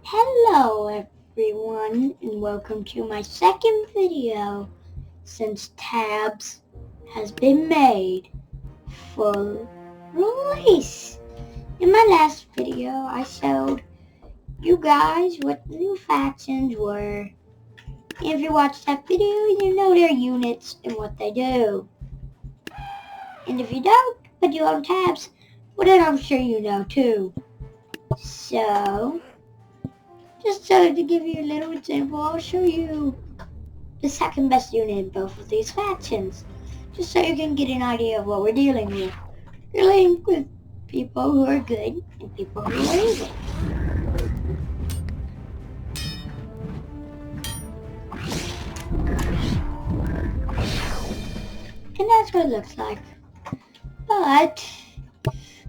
Hello everyone and welcome to my second video since Tabs has been made for release. In my last video I showed you guys what the new factions were. If you watched that video you know their units and what they do. And if you don't, but you own Tabs, well then I'm sure you know too. So, just to give you a little example, I'll show you the second best unit in both of these factions, just so you can get an idea of what we're dealing with. We're dealing with people who are good and people who are evil. And that's what it looks like. But,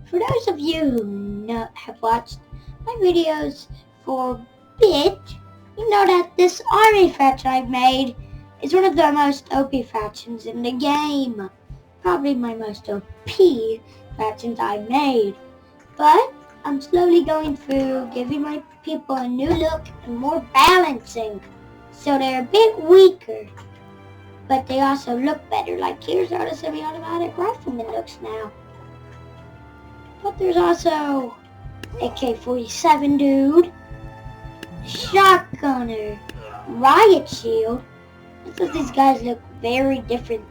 for those of you who have watched my videos for a bit, you know that this army faction I've made is one of the most OP factions in the game. Probably my most OP factions I've made. But I'm slowly going through giving my people a new look and more balancing. So they're a bit weaker. But they also look better. Like here's how the semi-automatic rifleman looks now. But there's also AK-47 dude, shotgunner, riot shield. So these guys look very different.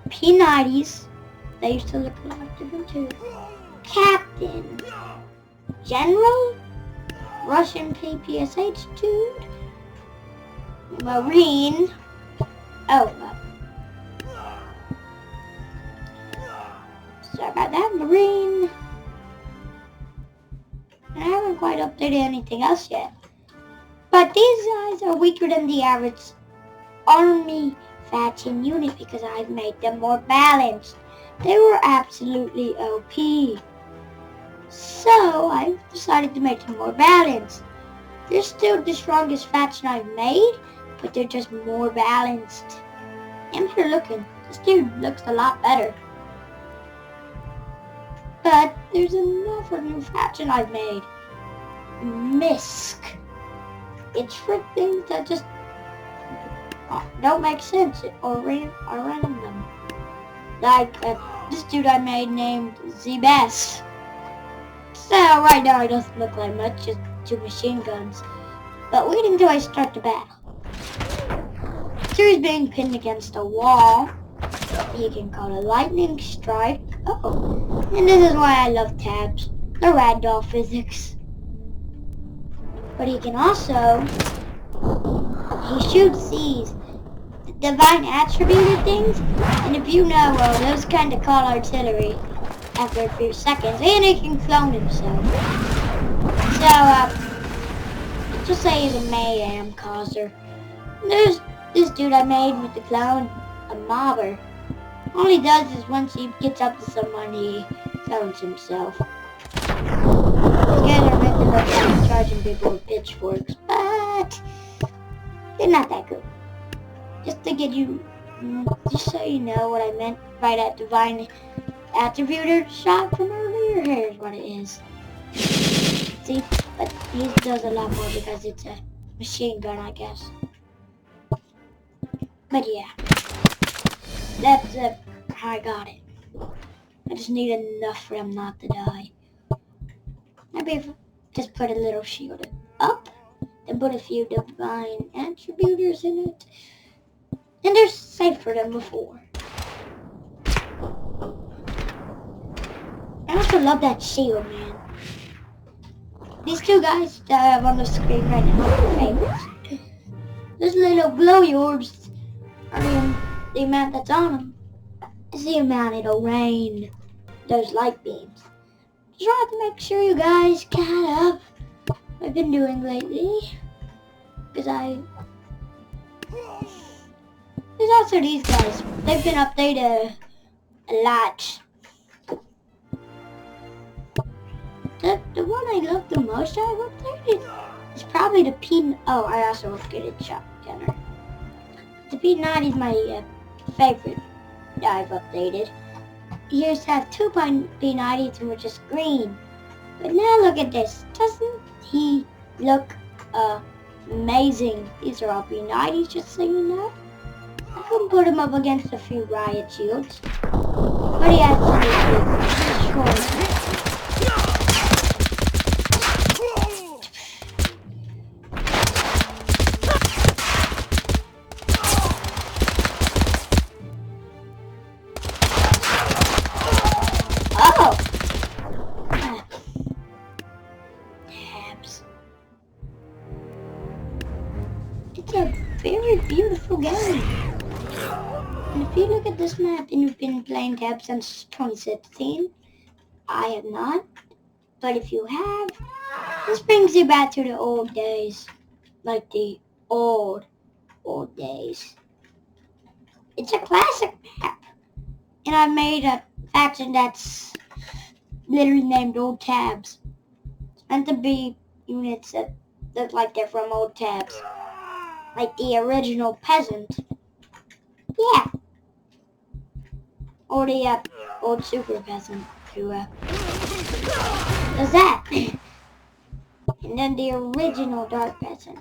P90s, they used to look a lot different too. Captain, General, Russian PPSH dude, Marine, sorry about that, Marine. I haven't quite updated anything else yet. But these guys are weaker than the average army faction unit because I've made them more balanced. They were absolutely OP. So I've decided to make them more balanced. They're still the strongest faction I've made, but they're just more balanced. And better looking. This dude looks a lot better. But there's another new faction I've made. MISC. It's for things that just don't make sense or random. Like this dude I made named Z-Bass. So right now it doesn't look like much, just two machine guns. But wait until I start the battle. So he's being pinned against a wall. He can call a lightning strike. Oh, and this is why I love Tabs. The ragdoll physics. But he can also, he shoots these divine attributed things, and if you know, those kind of call artillery after a few seconds, and he can clone himself. So, let's just say he's a mayhem causer. There's this dude I made with the clone, a mobber. All he does is once he gets up to someone, he clones himself. These guys are meant to look like charging people with pitchforks, but they're not that good. Just to get you, just so you know what I meant by that divine attributor shot from earlier, here's what it is. See, but he does a lot more because it's a machine gun, I guess. But yeah, that's how I got it. I just need enough for him not to die. Maybe if I just put a little shield up, then put a few divine attributors in it, and they're safer than before. I also love that shield, man. These two guys that I have on the screen right now are my favorites. Those little glowy orbs are the amount that's on them. Is the amount it'll rain those light beams. Just wanted to make sure you guys caught up what I've been doing lately. Because there's also these guys. They've been updated a lot. The one I love the most I've updated is probably the I also upgraded shotgunner. The P90 is my favorite that I've updated. He used to have 2 P90s which is green. But now look at this. Doesn't he look amazing. These are all B90s, just so you know. I can put him up against a few riot shields. But he absolutely destroyed. Oh! Tabs. It's a very beautiful game. And if you look at this map and you've been playing Tabs since 2016, I have not. But if you have, this brings you back to the old days. Like the old days. It's a classic map. And I made a faction that's literally named Old Tabs. It's meant to be units that look like they're from Old Tabs. Like the original peasant. Yeah. Or the old super peasant who does that. And then the original dark peasant.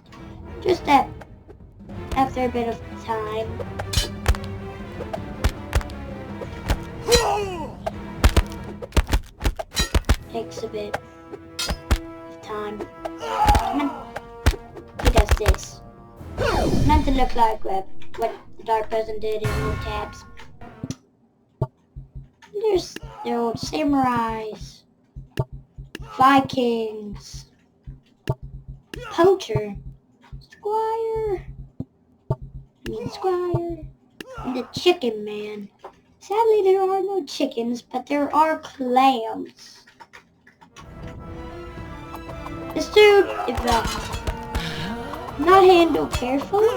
Just after a bit of time. Takes a bit of time. He does this. It's meant to look like what the dark peasant did in Old Tabs. There's the old samurais, Vikings, Poacher, Squire, and the Chicken Man. Sadly, there are no chickens, but there are clams. This dude, if not handled carefully,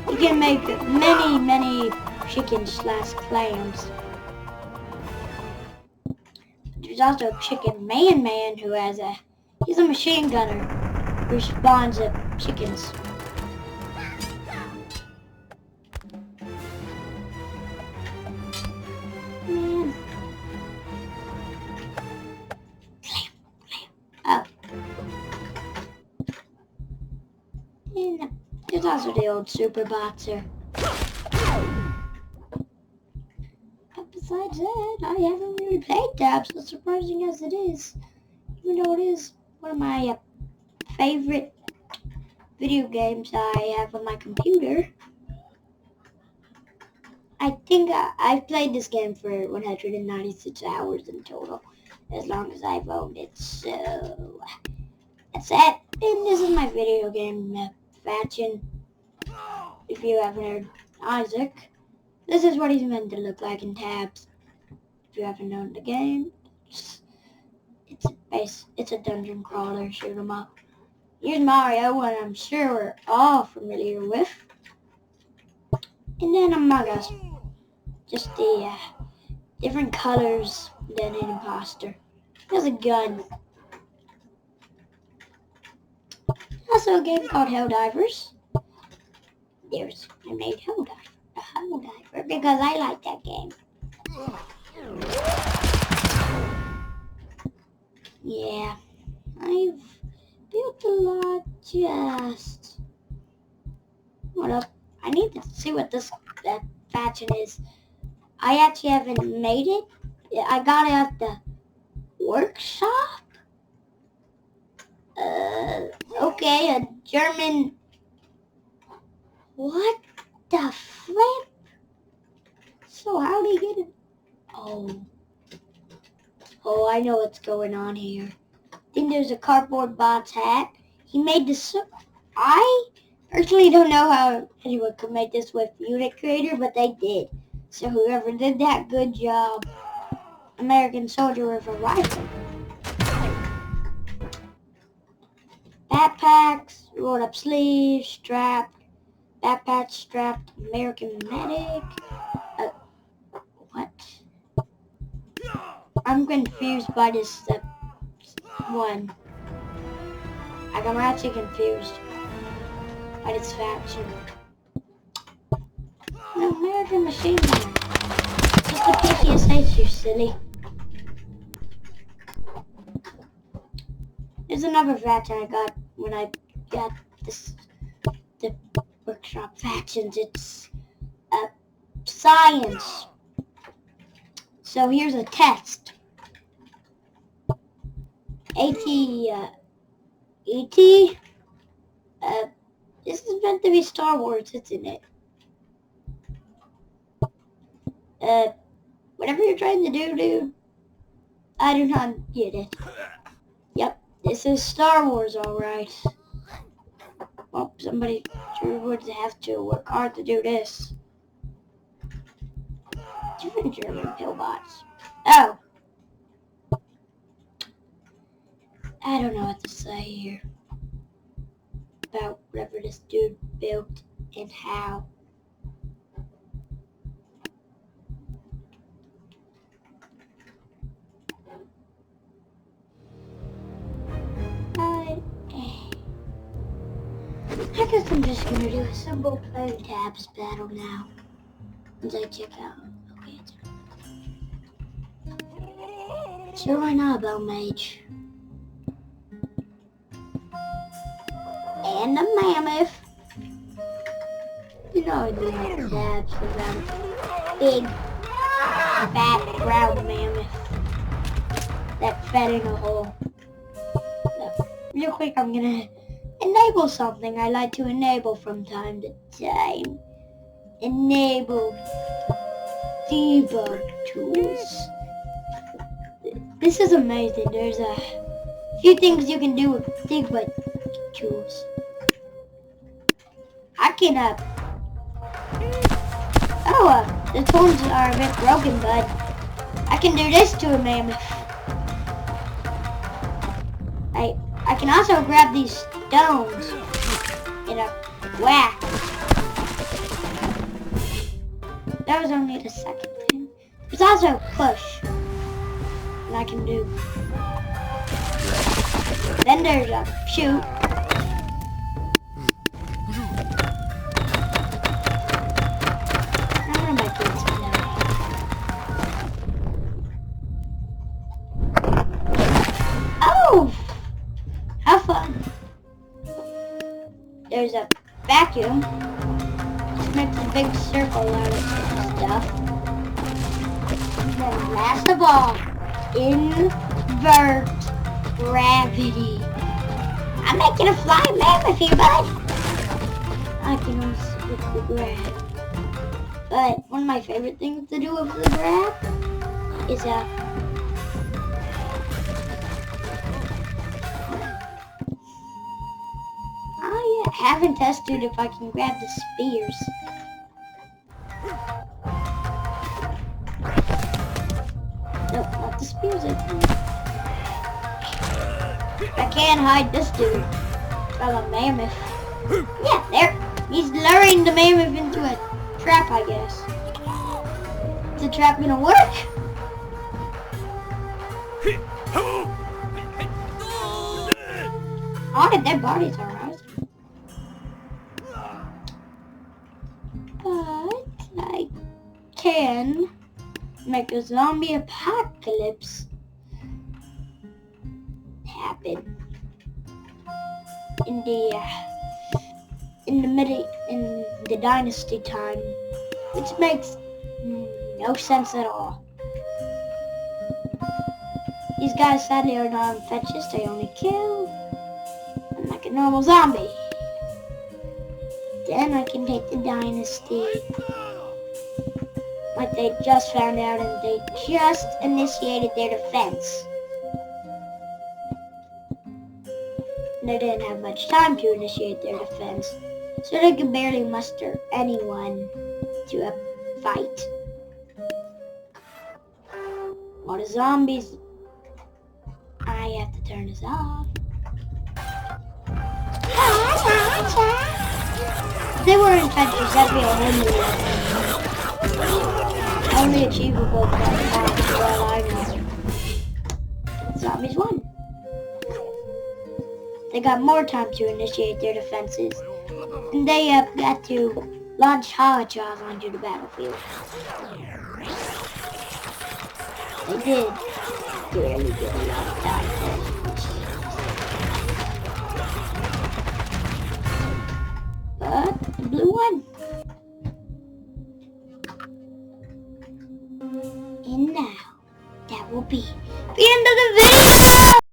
you can make many chickens / clams. There's also a Chicken Man who he's a machine gunner who spawns at chickens. Man. Oh. And there's also the old super boxer. Besides that, I haven't really played Tabs, as surprising as it is. Even though it is one of my favorite video games I have on my computer. I think I've played this game for 196 hours in total, as long as I've owned it. So, that's it. And this is my video game faction. If you haven't heard Isaac. This is what he's meant to look like in Tabs. If you haven't known the game, it's a dungeon crawler, shoot 'em up. Here's Mario, one I'm sure we're all familiar with. And then Among Us. Just the different colors than an imposter. There's a gun. Also a game called Helldivers. I made Helldiver because I like that game. Yeah, I've built a lot. What else? I need to see what this faction is. I actually haven't made it. I got it at the workshop. Okay, a German. What the flip? So how do you get it? Oh, I know what's going on here. I think there's a cardboard box hat. He made this. I personally don't know how anyone could make this with Unit Creator, but they did. So whoever did that, good job. American soldier with a rifle. Backpacks, rolled up sleeves, strapped. Backpack strapped, American medic. What? I'm confused by this one. I'm actually confused by this faction. An American machine gunner. Just a PTSH, you silly. There's another faction I got when I got the workshop factions. It's science. So here's a test. This is meant to be Star Wars, isn't it? Whatever you're trying to do, dude, I do not get it. Yep, this is Star Wars, alright. Well, somebody sure would have to work hard to do this. Different German pillbots. Oh. I don't know what to say here about whatever this dude built and how. I guess I'm just gonna do a simple play tabs battle now. Once I check out. Okay, it's sure why not, Bone Mage. And the mammoth. You know I do like tabs for them. Big, fat, brown mammoth that fed in a hole. So, real quick, I'm gonna enable something I like to enable from time to time. Enable debug tools. This is amazing. There's a few things you can do with debug tools. I can the tools are a bit broken, but I can do this to a mammoth. I can also grab these stones in a whack. That was only the second thing. There's also push. And I can do. Then there's a shoot. None of my kids do that. Oh! How fun. There's a vacuum. Just makes a big circle out of stuff. And then last of all, invert gravity. I'm making a flying mammoth here, bud. I can only switch the grab. But one of my favorite things to do with the grab is I haven't tested if I can grab the spears. Nope, not the spears. I can't hide this dude from a mammoth. Yeah, there. He's luring the mammoth into a trap, I guess. Is the trap gonna work? All the dead bodies are ours. But I can make a zombie apocalypse happen in the dynasty time, which makes no sense at all. These guys sadly are not infectious, they only kill. I'm like a normal zombie. Then I can take the dynasty, like they just found out and they just initiated their defense. They didn't have much time to initiate their defense, so they could barely muster anyone to a fight. While the zombies, I have to turn this off. If they were infectious, that'd be a whole new only achievable by the well I know. Zombies won. They got more time to initiate their defenses, and they got to launch holocaust onto the battlefield. They did barely get a lot of time. will be the end of the video.